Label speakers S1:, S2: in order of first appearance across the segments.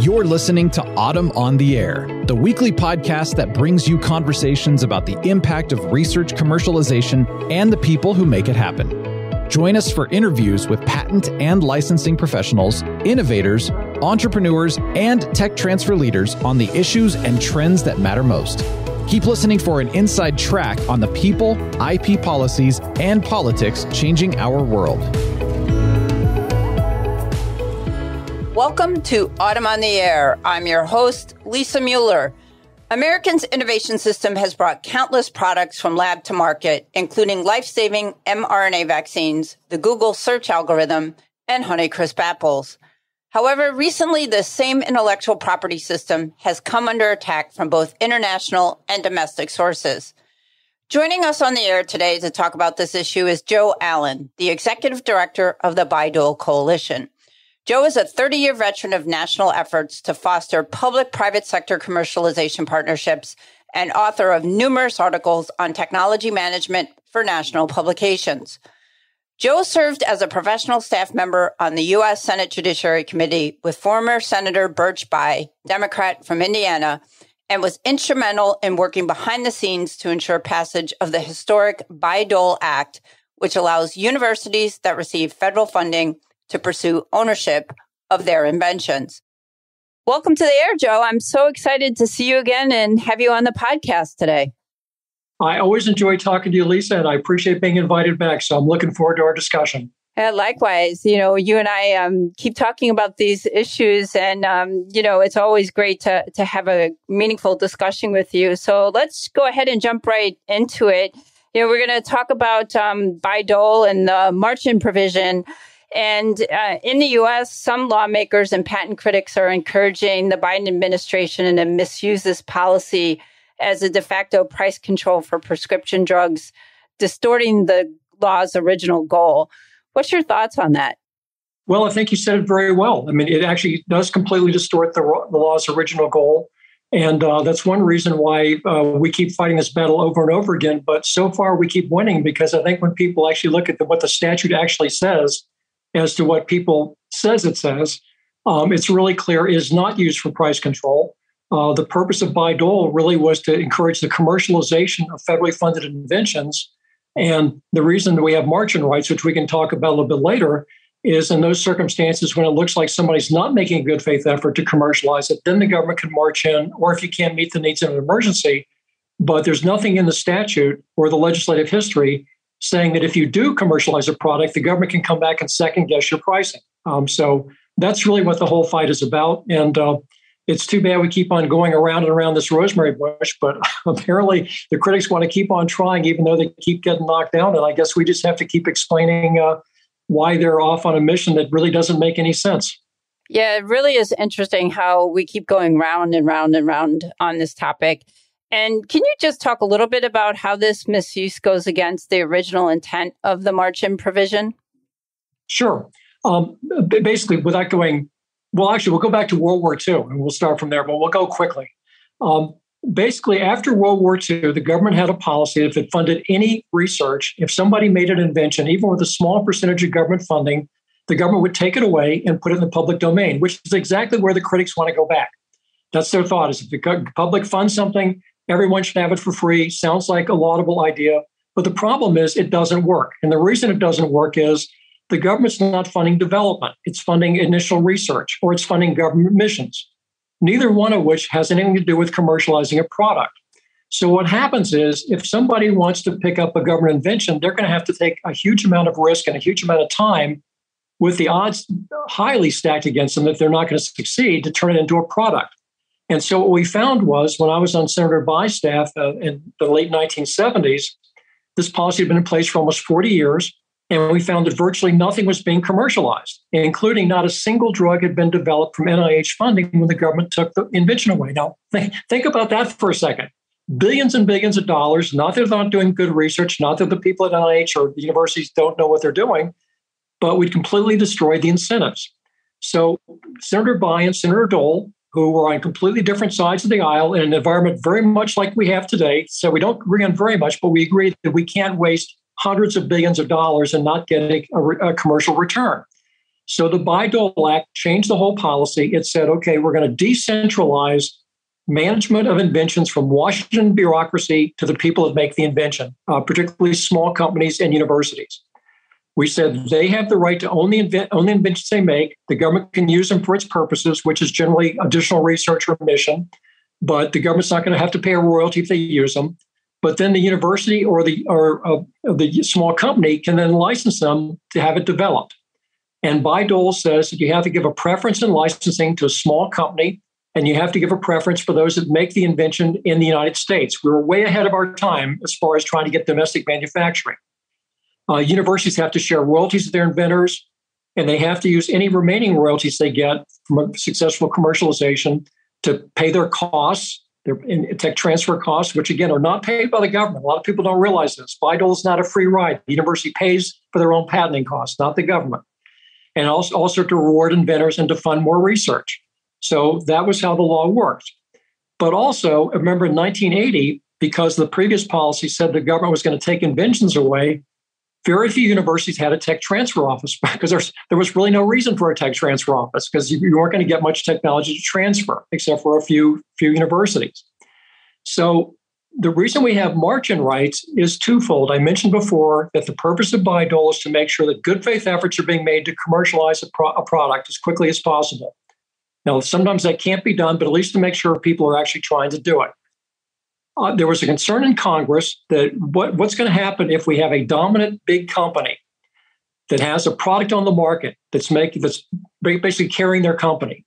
S1: You're listening to Autumn on the Air, the weekly podcast that brings you conversations about the impact of research commercialization and the people who make it happen. Join us for interviews with patent and licensing professionals, innovators, entrepreneurs, and tech transfer leaders on the issues and trends that matter most. Keep listening for an inside track on the people, IP policies, and politics changing our world.
S2: Welcome to Autumn on the Air. I'm your host, Lisa Mueller. America's innovation system has brought countless products from lab to market, including life-saving mRNA vaccines, the Google search algorithm, and Honeycrisp apples. However, recently, the same intellectual property system has come under attack from both international and domestic sources. Joining us on the air today to talk about this issue is Joe Allen, the executive director of the Bayh-Dole Coalition. Joe is a 30-year veteran of national efforts to foster public-private sector commercialization partnerships and author of numerous articles on technology management for national publications. Joe served as a professional staff member on the U.S. Senate Judiciary Committee with former Senator Birch Bayh, Democrat from Indiana, and was instrumental in working behind the scenes to ensure passage of the historic Bayh-Dole Act, which allows universities that receive federal funding to pursue ownership of their inventions. Welcome to the air, Joe. I'm so excited to see you again and have you on the podcast today.
S3: I always enjoy talking to you, Lisa, and I appreciate being invited back. So I'm looking forward to our discussion.
S2: Likewise, you and I keep talking about these issues and, it's always great to have a meaningful discussion with you. So let's go ahead and jump right into it. We're going to talk about Bayh-Dole and the March-In provision. And in the U.S., some lawmakers and patent critics are encouraging the Biden administration to misuse this policy as a de facto price control for prescription drugs, distorting the law's original goal. What's your thoughts on that?
S3: Well, I think you said it very well. I mean, it actually does completely distort the law's original goal. And that's one reason why we keep fighting this battle over and over again. But so far, we keep winning because I think when people actually look at what the statute actually says, as to what people says it says, it's really clear it is not used for price control. The purpose of Bayh-Dole really was to encourage the commercialization of federally funded inventions. And the reason that we have March-In Rights, which we can talk about a little bit later, is in those circumstances when it looks like somebody's not making a good faith effort to commercialize it, then the government can march in, or if you can't meet the needs of an emergency. But there's nothing in the statute or the legislative history saying that if you do commercialize a product, the government can come back and second guess your pricing. So that's really what the whole fight is about. And it's too bad we keep on going around and around this rosemary bush, but apparently the critics want to keep on trying, even though they keep getting knocked down. And I guess we just have to keep explaining why they're off on a mission that really doesn't make any sense.
S2: Yeah, it really is interesting how we keep going round and round and round on this topic. And can you just talk a little bit about how this misuse goes against the original intent of the March-In provision?
S3: Sure. Basically, without going, well, actually, we'll go back to World War II and we'll start from there, but we'll go quickly. Basically, after World War II, the government had a policy that if it funded any research, if somebody made an invention, even with a small percentage of government funding, the government would take it away and put it in the public domain, which is exactly where the critics want to go back. That's their thought, is if the public funds something, everyone should have it for free. Sounds like a laudable idea. But the problem is it doesn't work. And the reason it doesn't work is the government's not funding development. It's funding initial research, or it's funding government missions, neither one of which has anything to do with commercializing a product. So what happens is if somebody wants to pick up a government invention, they're going to have to take a huge amount of risk and a huge amount of time with the odds highly stacked against them that they're not going to succeed to turn it into a product. And so what we found was when I was on Senator Bayh's staff in the late 1970s, this policy had been in place for almost 40 years, and we found that virtually nothing was being commercialized, including not a single drug had been developed from NIH funding when the government took the invention away. Now, think about that for a second. Billions and billions of dollars, not that they're not doing good research, not that the people at NIH or the universities don't know what they're doing, but we completely destroyed the incentives. So Senator Bayh and Senator Dole, who were on completely different sides of the aisle in an environment very much like we have today. So we don't agree on very much, but we agree that we can't waste hundreds of billions of dollars and not get a commercial return. So the Bayh-Dole Act changed the whole policy. It said, okay, we're going to decentralize management of inventions from Washington bureaucracy to the people that make the invention, particularly small companies and universities. We said they have the right to own the inventions they make. The government can use them for its purposes, which is generally additional research or mission, but the government's not going to have to pay a royalty if they use them. But then the university or the small company can then license them to have it developed. And Bayh-Dole says that you have to give a preference in licensing to a small company, and you have to give a preference for those that make the invention in the United States. We were way ahead of our time as far as trying to get domestic manufacturing. Universities have to share royalties with their inventors, and they have to use any remaining royalties they get from a successful commercialization to pay their costs, their tech transfer costs, which again are not paid by the government. A lot of people don't realize this. Bayh-Dole is not a free ride. The university pays for their own patenting costs, not the government. And also to reward inventors and to fund more research. So that was how the law worked. But also, remember in 1980, because the previous policy said the government was going to take inventions away, very few universities had a tech transfer office because there was really no reason for a tech transfer office because you weren't going to get much technology to transfer except for a few universities. So the reason we have March-In Rights is twofold. I mentioned before that the purpose of Bayh-Dole is to make sure that good faith efforts are being made to commercialize a product as quickly as possible. Now, sometimes that can't be done, but at least to make sure people are actually trying to do it. There was a concern in Congress that what's going to happen if we have a dominant big company that has a product on the market that's basically carrying their company.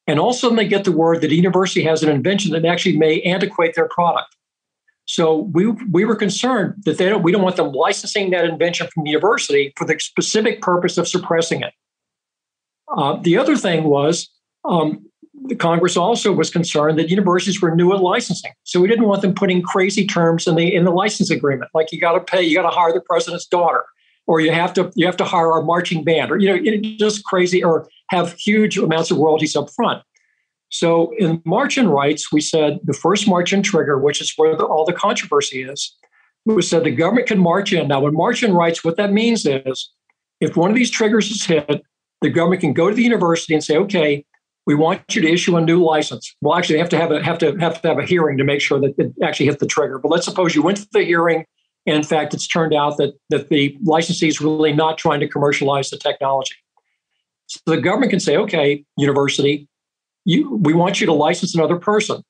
S3: And all of a sudden they get the word that a university has an invention that actually may antiquate their product. So we were concerned that we don't want them licensing that invention from the university for the specific purpose of suppressing it. The other thing was the Congress also was concerned that universities were new at licensing. So we didn't want them putting crazy terms in the license agreement, like you got to hire the president's daughter, or you have to hire our marching band, or just crazy, or have huge amounts of royalties up front. So in March-In Rights, we said the first March-In trigger, which is where all the controversy is, we said the government can march in. Now, with March-In Rights, what that means is if one of these triggers is hit, the government can go to the university and say, okay, we want you to issue a new license. Well, actually, they have to have a hearing to make sure that it actually hit the trigger. But let's suppose you went to the hearing, and in fact, it's turned out that the licensee is really not trying to commercialize the technology. So the government can say, okay, university, we want you to license another person.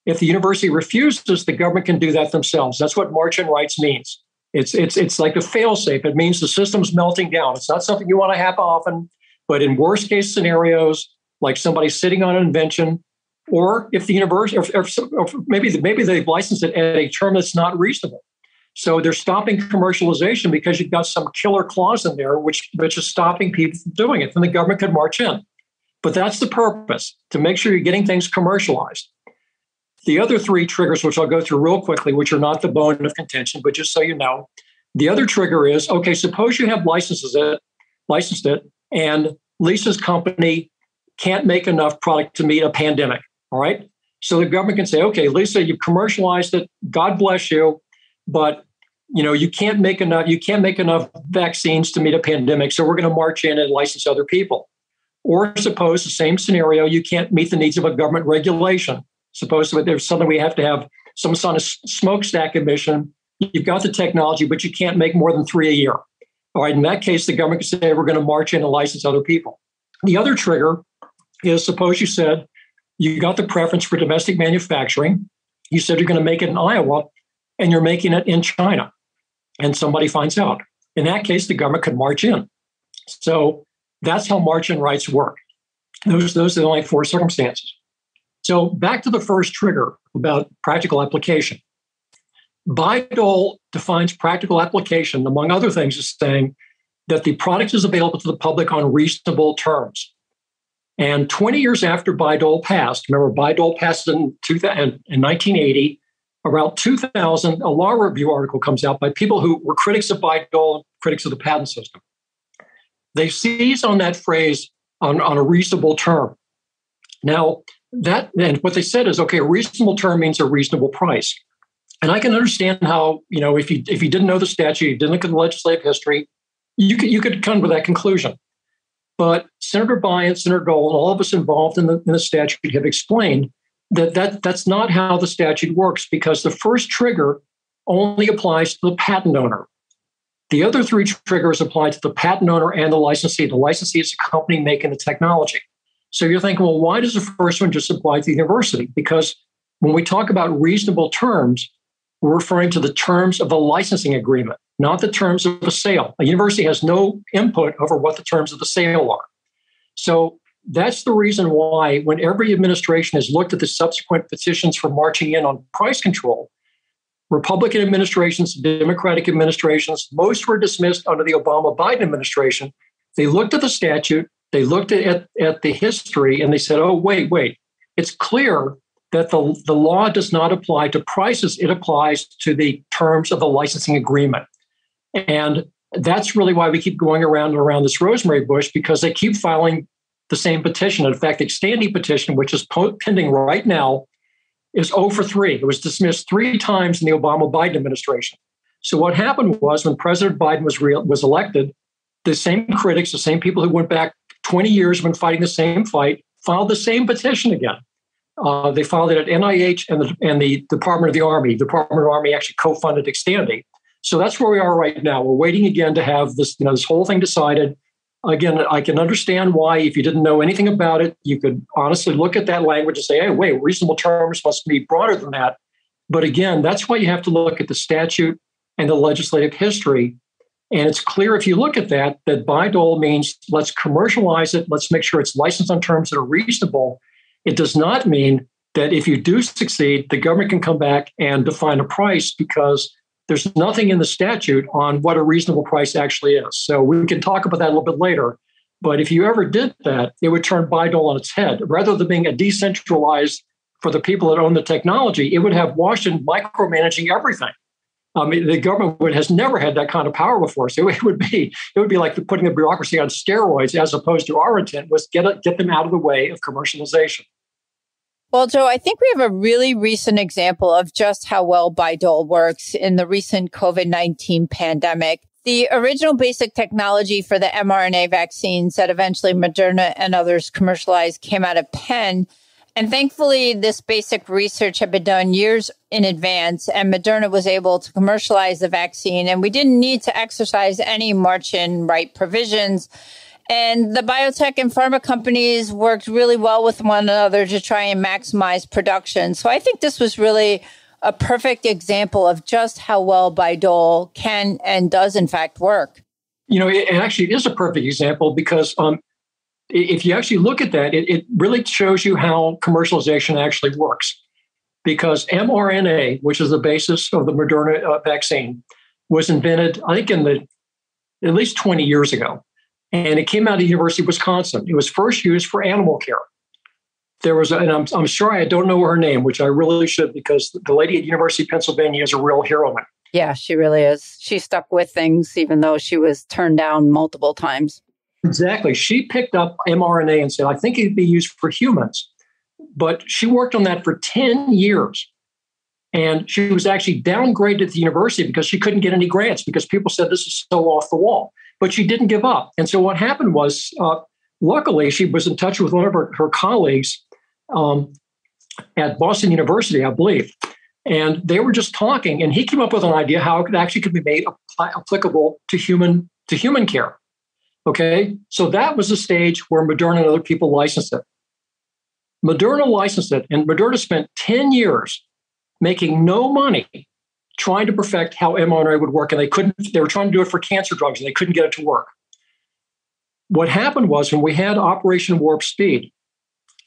S3: If the university refuses, the government can do that themselves. That's what March-In Rights means. It's like a fail-safe. It means the system's melting down. It's not something you want to happen often, but in worst case scenarios, like somebody sitting on an invention, or if the university, or maybe they've licensed it at a term that's not reasonable. So they're stopping commercialization because you've got some killer clause in there, which is stopping people from doing it. Then the government could march in. But that's the purpose, to make sure you're getting things commercialized. The other three triggers, which I'll go through real quickly, which are not the bone of contention, but just so you know, the other trigger is, okay, suppose you have licensed it, and Lisa's company can't make enough product to meet a pandemic, all right? So the government can say, okay, Lisa, you've commercialized it, God bless you, but you can't make enough vaccines to meet a pandemic, so we're going to march in and license other people. Or suppose the same scenario, you can't meet the needs of a government regulation. Suppose there's something we have to have some sort of smokestack emission. You've got the technology, but you can't make more than 3 a year. All right, in that case, the government can say, we're going to march in and license other people. The other trigger is, suppose you said you got the preference for domestic manufacturing. You said you're going to make it in Iowa, and you're making it in China, and somebody finds out. In that case, the government could march in. So that's how March-In Rights work. Those are the only four circumstances. So back to the first trigger about practical application. Bayh-Dole defines practical application, among other things, as saying that the product is available to the public on reasonable terms. And 20 years after Bayh-Dole passed, remember Bayh-Dole passed in 1980, around 2000, a law review article comes out by people who were critics of Bayh-Dole, critics of the patent system. They seized on that phrase on a reasonable term. Now, and what they said is, okay, a reasonable term means a reasonable price. And I can understand how, if you didn't know the statute, you didn't look at the legislative history, you could come to that conclusion. But Senator Bayh and Senator Dole and all of us involved in the statute have explained that's not how the statute works, because the first trigger only applies to the patent owner. The other three triggers apply to the patent owner and the licensee. The licensee is the company making the technology. So you're thinking, well, why does the first one just apply to the university? Because when we talk about reasonable terms, we're referring to the terms of a licensing agreement, not the terms of a sale. A university has no input over what the terms of the sale are. So that's the reason why when every administration has looked at the subsequent petitions for marching in on price control, Republican administrations, Democratic administrations, most were dismissed under the Obama-Biden administration. They looked at the statute, they looked at the history, and they said, oh, wait. It's clear that the law does not apply to prices. It applies to the terms of the licensing agreement. And that's really why we keep going around and around this rosemary bush, because they keep filing the same petition. In fact, the standing petition, which is pending right now, is 0 for 3. It was dismissed 3 times in the Obama-Biden administration. So what happened was when President Biden was elected, the same critics, the same people who went back 20 years when fighting the same fight, filed the same petition again. They filed it at NIH and the Department of the Army. The Department of the Army actually co-funded extending. So that's where we are right now. We're waiting again to have this whole thing decided. Again, I can understand why, if you didn't know anything about it, you could honestly look at that language and say, hey, wait, reasonable terms must be broader than that. But again, that's why you have to look at the statute and the legislative history. And it's clear if you look at that Bayh-Dole means let's commercialize it. Let's make sure it's licensed on terms that are reasonable. It does not mean that if you do succeed, the government can come back and define a price, because there's nothing in the statute on what a reasonable price actually is. So we can talk about that a little bit later. But if you ever did that, it would turn Bayh-Dole on its head. Rather than being a decentralized for the people that own the technology, it would have Washington micromanaging everything. The government has never had that kind of power before. So it would be like putting the bureaucracy on steroids, as opposed to our intent was get them out of the way of commercialization.
S2: Well, Joe, I think we have a really recent example of just how well Bayh-Dole works in the recent COVID-19 pandemic. The original basic technology for the mRNA vaccines that eventually Moderna and others commercialized came out of Penn. And thankfully, this basic research had been done years in advance, and Moderna was able to commercialize the vaccine, and we didn't need to exercise any March-In Rights provisions. And the biotech and pharma companies worked really well with one another to try and maximize production. So I think this was really a perfect example of just how well Bayh-Dole can and does, in fact, work.
S3: It actually is a perfect example, because if you actually look at that, it really shows you how commercialization actually works. Because mRNA, which is the basis of the Moderna vaccine, was invented, I think, at least 20 years ago. And it came out of the University of Wisconsin. It was first used for animal care. There was, and I'm sorry, I don't know her name, which I really should, because the lady at University of Pennsylvania is a real heroine.
S2: Yeah, she really is. She stuck with things, even though she was turned down multiple times.
S3: Exactly. She picked up mRNA and said, I think it could be used for humans. But she worked on that for 10 years. And she was actually downgraded at the university because she couldn't get any grants, because people said this is so off the wall. But she didn't give up. And so what happened was, luckily, she was in touch with one of her colleagues at Boston University, I believe. And they were just talking, and he came up with an idea how it actually could be made applicable to human care. Okay, so that was the stage where Moderna and other people licensed it. Moderna licensed it, and Moderna spent 10 years making no money trying to perfect how mRNA would work, and they were trying to do it for cancer drugs, and they couldn't get it to work. What happened was, when we had Operation Warp Speed,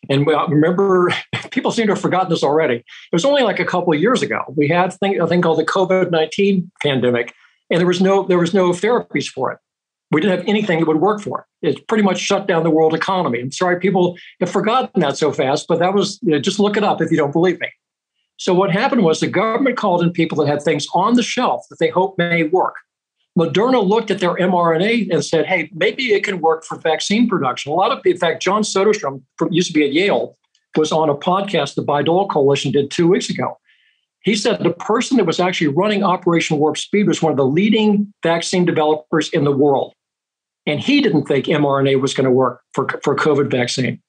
S3: and remember, people seem to have forgotten this already. It was only like a couple of years ago. We had a thing called the COVID-19 pandemic, and there was no therapies for it. We didn't have anything that would work for it. It pretty much shut down the world economy. I'm sorry, people have forgotten that so fast, but that was, just look it up if you don't believe me. So what happened was the government called in people that had things on the shelf that they hope may work. Moderna looked at their mRNA and said, hey, maybe it can work for vaccine production. In fact, John Soderstrom, used to be at Yale, was on a podcast the Bayh-Dole Coalition did 2 weeks ago. He said the person that was actually running Operation Warp Speed was one of the leading vaccine developers in the world. And he didn't think mRNA was going to work for COVID vaccine.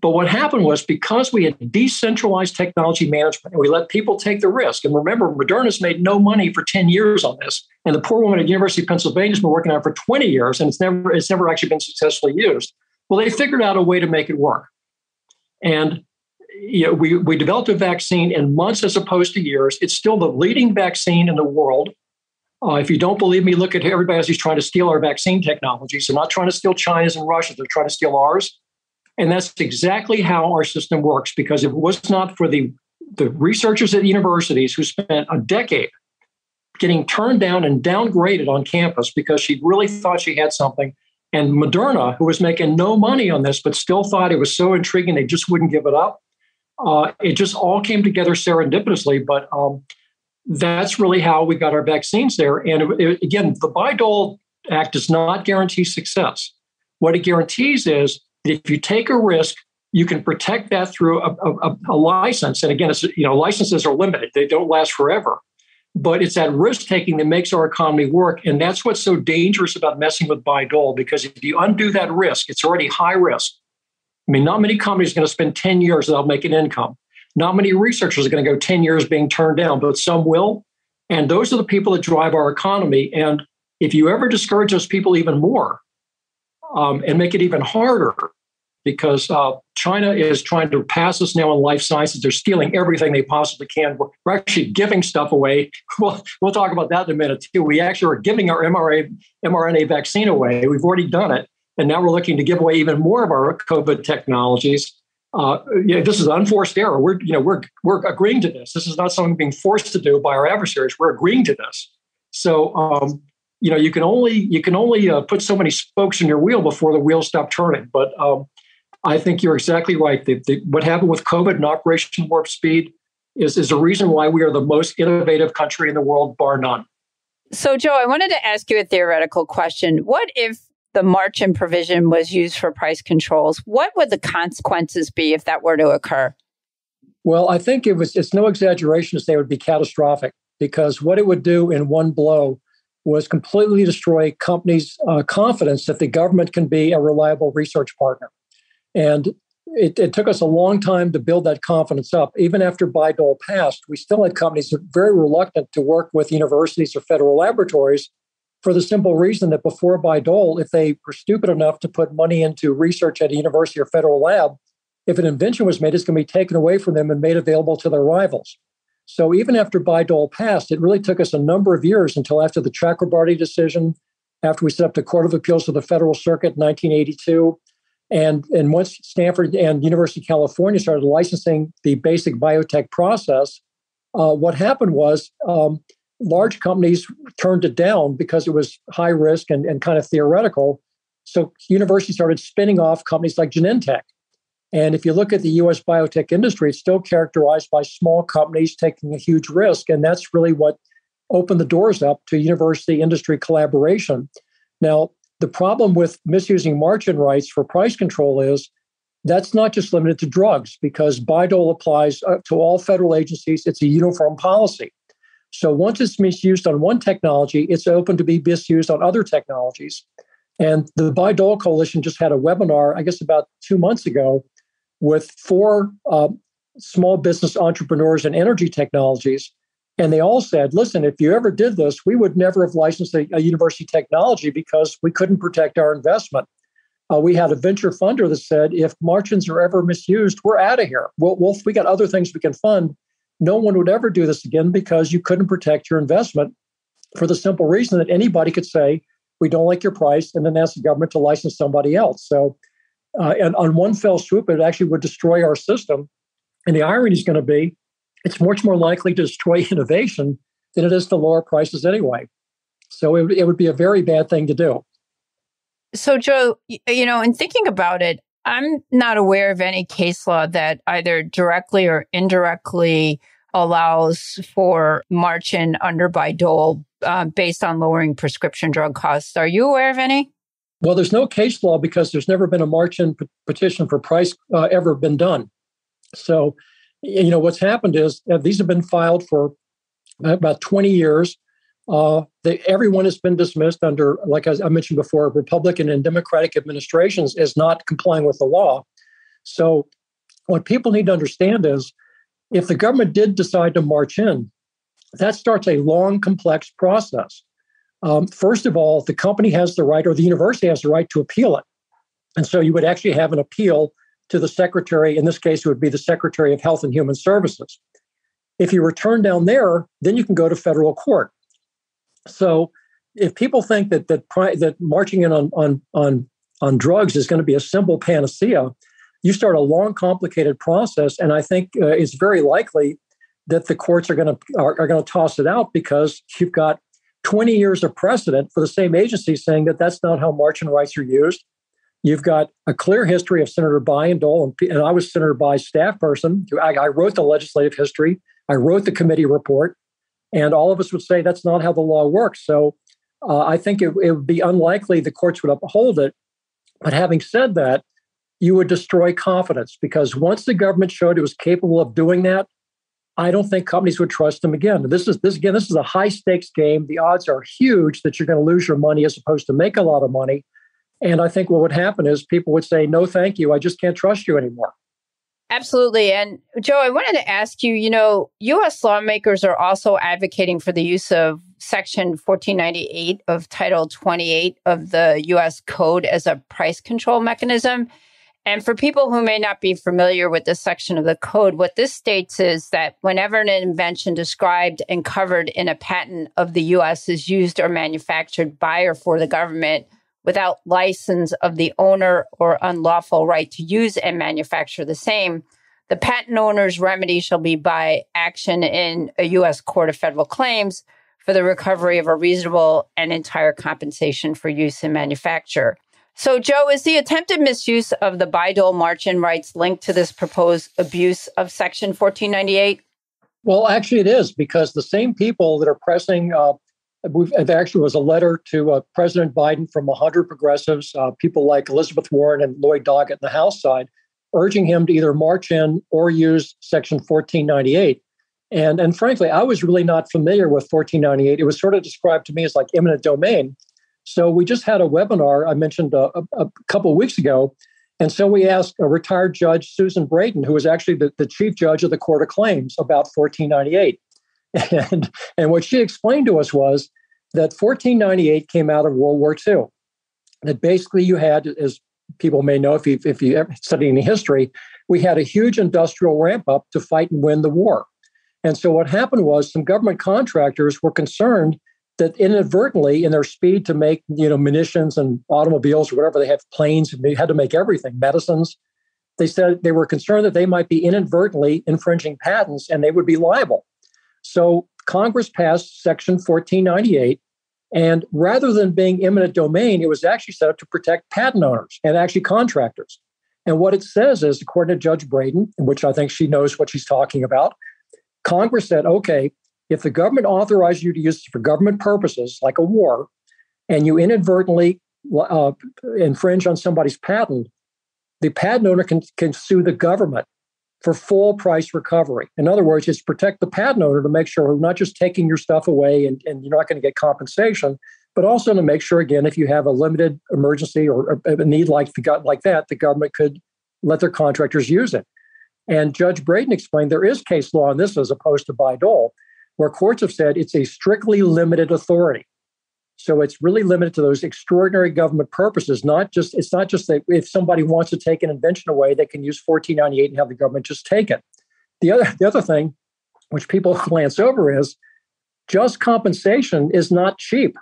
S3: But what happened was because we had decentralized technology management and we let people take the risk. And remember, Moderna's made no money for 10 years on this. And the poor woman at the University of Pennsylvania has been working on it for 20 years, and it's never actually been successfully used. Well, they figured out a way to make it work. And we developed a vaccine in months as opposed to years. It's still the leading vaccine in the world. If you don't believe me, look at everybody else who's trying to steal our vaccine technologies. They're not trying to steal China's and Russia's. They're trying to steal ours. And that's exactly how our system works, because if it was not for the researchers at universities who spent a decade getting turned down and downgraded on campus because she really thought she had something, and Moderna, who was making no money on this but still thought it was so intriguing they just wouldn't give it up, it just all came together serendipitously. But that's really how we got our vaccines there. And again, the Bayh-Dole Act does not guarantee success. What it guarantees is that if you take a risk, you can protect that through a license. And again, licenses are limited. They don't last forever. But it's that risk-taking that makes our economy work. And that's what's so dangerous about messing with Bayh-Dole, because if you undo that risk, it's already high risk. I mean, not many companies are going to spend 10 years without making income. Not many researchers are going to go 10 years being turned down, but some will. And those are the people that drive our economy. And if you ever discourage those people even more and make it even harder, because China is trying to pass us now in life sciences. They're stealing everything they possibly can. We're actually giving stuff away. We'll talk about that in a minute, too. We actually are giving our mRNA vaccine away. We've already done it. And now we're looking to give away even more of our COVID technologies. This is unforced error. We're agreeing to this. This is not something being forced to do by our adversaries. We're agreeing to this. So, you can only put so many spokes in your wheel before the wheels stop turning. But I think you're exactly right. What happened with COVID and Operation Warp Speed is a reason why we are the most innovative country in the world, bar none.
S2: So, Joe, I wanted to ask you a theoretical question. What if the March-In provision was used for price controls? What would the consequences be if that were to occur?
S3: Well, I think it's no exaggeration to say it would be catastrophic, because what it would do in one blow was completely destroy companies' confidence that the government can be a reliable research partner. And it took us a long time to build that confidence up. Even after Bayh-Dole passed, we still had companies that were very reluctant to work with universities or federal laboratories for the simple reason that before Bayh-Dole, if they were stupid enough to put money into research at a university or federal lab, if an invention was made, it's going to be taken away from them and made available to their rivals. So even after Bayh-Dole passed, it really took us a number of years until after the Chakrabarty decision, after we set up the Court of Appeals of the Federal Circuit in 1982, and once Stanford and University of California started licensing the basic biotech process, what happened was large companies turned it down because it was high risk and kind of theoretical. So universities started spinning off companies like Genentech. And if you look at the U.S. biotech industry, it's still characterized by small companies taking a huge risk. And that's really what opened the doors up to university-industry collaboration. Now, the problem with misusing March-In rights for price control is that's not just limited to drugs, because Bayh-Dole applies to all federal agencies. It's a uniform policy. So once it's misused on one technology, it's open to be misused on other technologies. And the Bayh-Dole Coalition just had a webinar, I guess about 2 months ago, with 4 small business entrepreneurs in energy technologies. And they all said, listen, if you ever did this, we would never have licensed a university technology because we couldn't protect our investment. We had a venture funder that said, if March-Ins are ever misused, we're out of here. We got other things we can fund. No one would ever do this again because you couldn't protect your investment, for the simple reason that anybody could say, we don't like your price, and then ask the government to license somebody else. So, and on one fell swoop, it actually would destroy our system. And the irony is going to be, it's much more likely to destroy innovation than it is to lower prices anyway. So it would be a very bad thing to do.
S2: So, Joe, in thinking about it, I'm not aware of any case law that either directly or indirectly allows for March-In under Bayh-Dole based on lowering prescription drug costs. Are you aware of any?
S3: Well, there's no case law because there's never been a March-In petition for price ever been done. So, what's happened is these have been filed for about 20 years. Everyone has been dismissed under, like I mentioned before, Republican and Democratic administrations as not complying with the law. So what people need to understand is if the government did decide to march in, that starts a long, complex process. First of all, the company has the right, or the university has the right to appeal it. And so you would actually have an appeal to the secretary. In this case, it would be the Secretary of Health and Human Services. If you were turned down there, then you can go to federal court. So if people think that marching in on drugs is going to be a simple panacea, you start a long, complicated process. And I think it's very likely that the courts are going to toss it out because you've got 20 years of precedent for the same agency saying that that's not how March-In rights are used. You've got a clear history of Senator Bayh-Dole, and I was Senator Bayh's staff person. I wrote the legislative history. I wrote the committee report, and all of us would say that's not how the law works. So I think it would be unlikely the courts would uphold it. But having said that, you would destroy confidence because once the government showed it was capable of doing that, I don't think companies would trust them again. This is a high stakes game. The odds are huge that you're going to lose your money as opposed to make a lot of money. And I think what would happen is people would say, no, thank you. I just can't trust you anymore.
S2: Absolutely. And Joe, I wanted to ask you, U.S. lawmakers are also advocating for the use of Section 1498 of Title 28 of the U.S. Code as a price control mechanism. And for people who may not be familiar with this section of the code, what this states is that whenever an invention described and covered in a patent of the U.S. is used or manufactured by or for the government without license of the owner or unlawful right to use and manufacture the same, the patent owner's remedy shall be by action in a U.S. Court of Federal Claims for the recovery of a reasonable and entire compensation for use and manufacture. So, Joe, is the attempted misuse of the Bayh-Dole March-In Rights linked to this proposed abuse of Section 1498?
S3: Well, actually, it is, because the same people that are pressing, it actually was a letter to President Biden from 100 progressives, people like Elizabeth Warren and Lloyd Doggett in the House side, urging him to either march in or use Section 1498. And frankly, I was really not familiar with 1498. It was sort of described to me as like eminent domain. So we just had a webinar I mentioned a couple of weeks ago. And so we asked a retired judge, Susan Brayton, who was actually the chief judge of the Court of Claims, about 1498. And what she explained to us was that 1498 came out of World War II. That basically you had, as people may know if you ever study any history, we had a huge industrial ramp up to fight and win the war. And so what happened was some government contractors were concerned that inadvertently, in their speed to make munitions and automobiles or whatever, they have planes, they had to make everything, medicines. They said they were concerned that they might be inadvertently infringing patents and they would be liable. So Congress passed Section 1498, and rather than being eminent domain, it was actually set up to protect patent owners and actually contractors. And what it says is, according to Judge Brayton, which I think she knows what she's talking about, Congress said, okay, if the government authorizes you to use it for government purposes, like a war, and you inadvertently infringe on somebody's patent, the patent owner can sue the government for full price recovery. In other words, it's protect the patent owner to make sure we're not just taking your stuff away and you're not going to get compensation, but also to make sure, again, if you have a limited emergency or a need like that, the government could let their contractors use it. And Judge Brayton explained there is case law on this as opposed to Bayh-Dole, where courts have said it's a strictly limited authority. So it's really limited to those extraordinary government purposes. It's not just that if somebody wants to take an invention away, they can use 1498 and have the government just take it. The other thing, which people glance over, is just compensation is not cheap.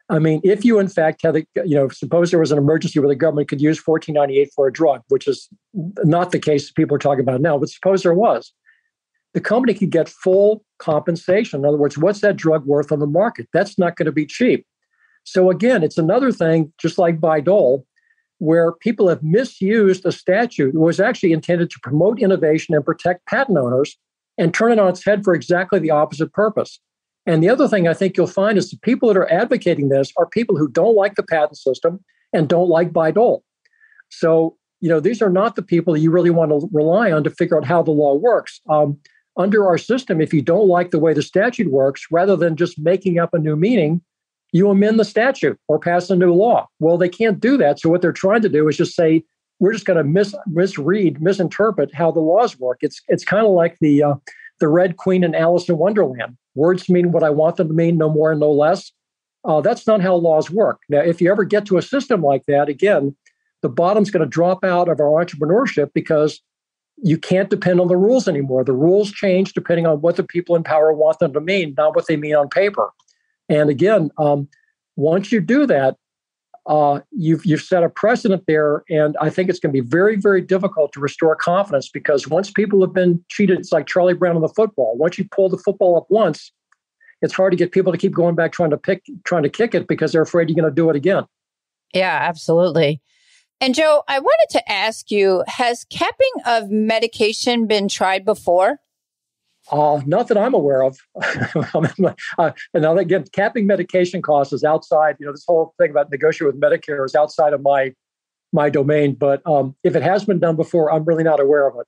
S3: I mean, if you in fact had suppose there was an emergency where the government could use 1498 for a drug, which is not the case people are talking about now, but suppose there was. The company could get full compensation. In other words, what's that drug worth on the market? That's not going to be cheap. So again, it's another thing, just like Bayh-Dole, where people have misused a statute that was actually intended to promote innovation and protect patent owners and turn it on its head for exactly the opposite purpose. And the other thing I think you'll find is the people that are advocating this are people who don't like the patent system and don't like Bayh-Dole. So, these are not the people that you really want to rely on to figure out how the law works. under our system, if you don't like the way the statute works, rather than just making up a new meaning, you amend the statute or pass a new law. Well, they can't do that. So what they're trying to do is just say, we're just going to misinterpret how the laws work. It's kind of like the Red Queen in Alice in Wonderland. Words mean what I want them to mean, no more and no less. That's not how laws work. Now, if you ever get to a system like that, again, the bottom's going to drop out of our entrepreneurship because you can't depend on the rules anymore. The rules change depending on what the people in power want them to mean, not what they mean on paper. And again, once you do that, you've set a precedent there, and I think it's going to be very, very difficult to restore confidence because once people have been cheated, it's like Charlie Brown on the football. Once you pull the football up once, it's hard to get people to keep going back trying to kick it because they're afraid you're going to do it again.
S2: Yeah, absolutely. And Joe, I wanted to ask you, has capping of medication been tried before?
S3: Not that I'm aware of. And now again, capping medication costs is outside, this whole thing about negotiating with Medicare is outside of my domain. But if it has been done before, I'm really not aware of it.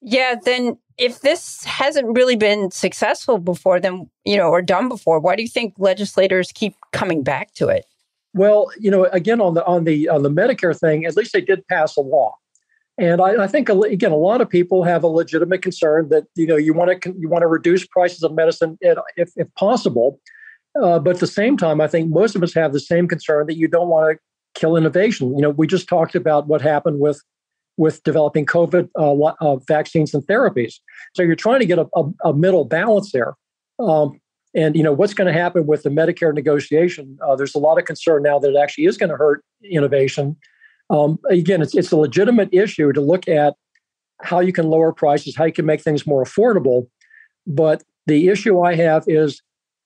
S2: Yeah, then if this hasn't really been successful before, then, or done before, why do you think legislators keep coming back to it?
S3: Well, again, on the Medicare thing, at least they did pass a law. And I think, again, a lot of people have a legitimate concern that, you want to reduce prices of medicine if possible. But at the same time, I think most of us have the same concern that you don't want to kill innovation. We just talked about what happened with developing COVID vaccines and therapies. So you're trying to get a middle balance there. And what's going to happen with the Medicare negotiation? There's a lot of concern now that it actually is going to hurt innovation. Again, it's a legitimate issue to look at how you can lower prices, how you can make things more affordable. But the issue I have is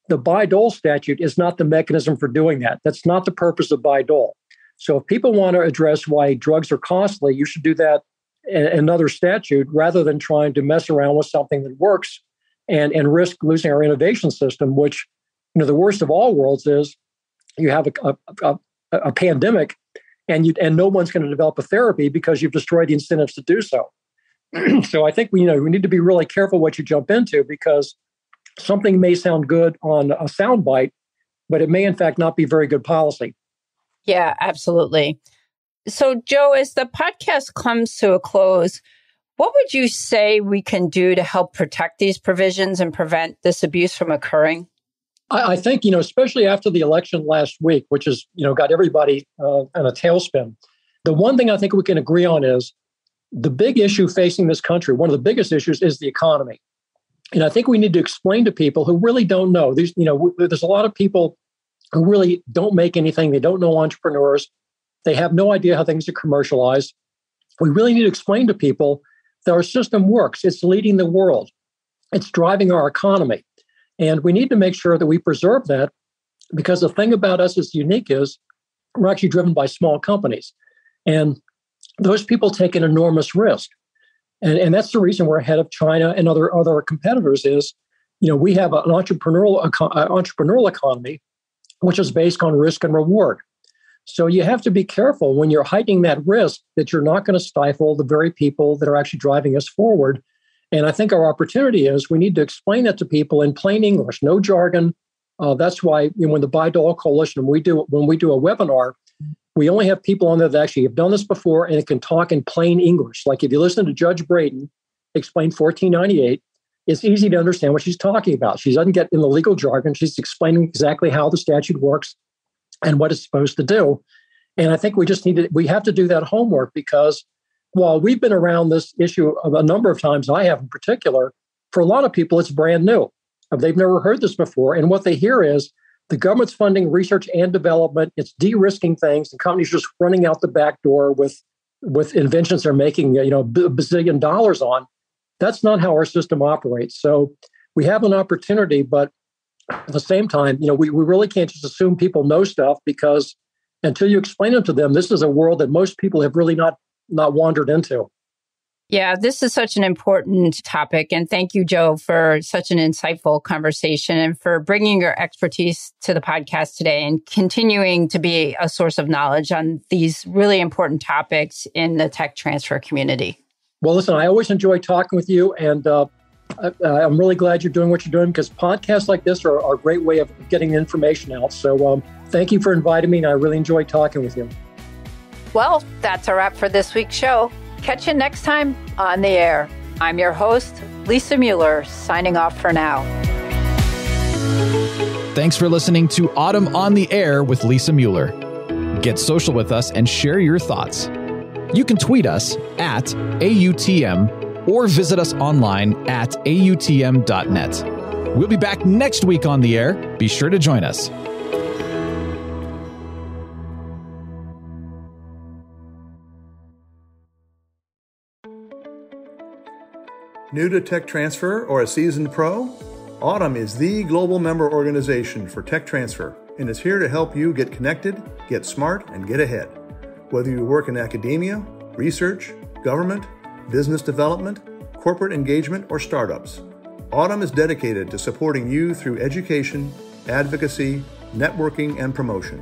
S3: the Bayh-Dole statute is not the mechanism for doing that. That's not the purpose of Bayh-Dole. So if people want to address why drugs are costly, you should do that in another statute rather than trying to mess around with something that works and risk losing our innovation system, which, the worst of all worlds is you have a pandemic and no one's going to develop a therapy because you've destroyed the incentives to do so. So I think we need to be really careful what you jump into because something may sound good on a soundbite, but it may in fact not be very good policy.
S2: Yeah, absolutely. So Joe, as the podcast comes to a close, what would you say we can do to help protect these provisions and prevent this abuse from occurring?
S3: I think, especially after the election last week, which has, got everybody in a tailspin. The one thing I think we can agree on is the big issue facing this country. One of the biggest issues is the economy. And I think we need to explain to people who really don't know. There's a lot of people who really don't make anything. They don't know entrepreneurs. They have no idea how things are commercialized. We really need to explain to people that our system works. It's leading the world. It's driving our economy. And we need to make sure that we preserve that because the thing about us that's unique is we're actually driven by small companies. And those people take an enormous risk. And that's the reason we're ahead of China and other competitors is, we have an entrepreneurial economy, which is based on risk and reward. So you have to be careful when you're heightening that risk that you're not going to stifle the very people that are actually driving us forward. And I think our opportunity is we need to explain that to people in plain English, no jargon. That's why when the Bayh-Dole Coalition, when we do a webinar, we only have people on there that actually have done this before and it can talk in plain English. Like if you listen to Judge Braden explain 1498, it's easy to understand what she's talking about. She doesn't get in the legal jargon. She's explaining exactly how the statute works and what it's supposed to do. And I think we have to do that homework because while we've been around this issue a number of times, I have in particular, for a lot of people, it's brand new. They've never heard this before. And what they hear is the government's funding research and development. It's de-risking things. And companies just running out the back door with inventions they're making, $1 bazillion on. That's not how our system operates. So we have an opportunity, but at the same time, we really can't just assume people know stuff because until you explain it to them, this is a world that most people have really not wandered into.
S2: Yeah, this is such an important topic. And thank you, Joe, for such an insightful conversation and for bringing your expertise to the podcast today and continuing to be a source of knowledge on these really important topics in the tech transfer community.
S3: Well, listen, I always enjoy talking with you. And I'm really glad you're doing what you're doing, because podcasts like this are a great way of getting information out. So thank you for inviting me, and I really enjoyed talking with you.
S2: Well, that's a wrap for this week's show. Catch you next time on the air. I'm your host, Lisa Mueller, signing off for now.
S1: Thanks for listening to Autumn on the Air with Lisa Mueller. Get social with us and share your thoughts. You can tweet us at AUTM or visit us online at AUTM.net. We'll be back next week on the air. Be sure to join us.
S4: New to tech transfer or a seasoned pro? Autumn is the global member organization for tech transfer and is here to help you get connected, get smart, and get ahead. Whether you work in academia, research, government, business development, corporate engagement, or startups, Autumn is dedicated to supporting you through education, advocacy, networking, and promotion.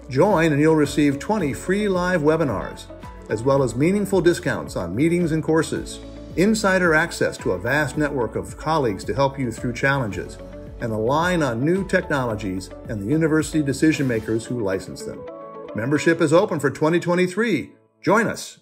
S4: Join and you'll receive 20 free live webinars, as well as meaningful discounts on meetings and courses, insider access to a vast network of colleagues to help you through challenges, and align on new technologies and the university decision makers who license them. Membership is open for 2023. Join us.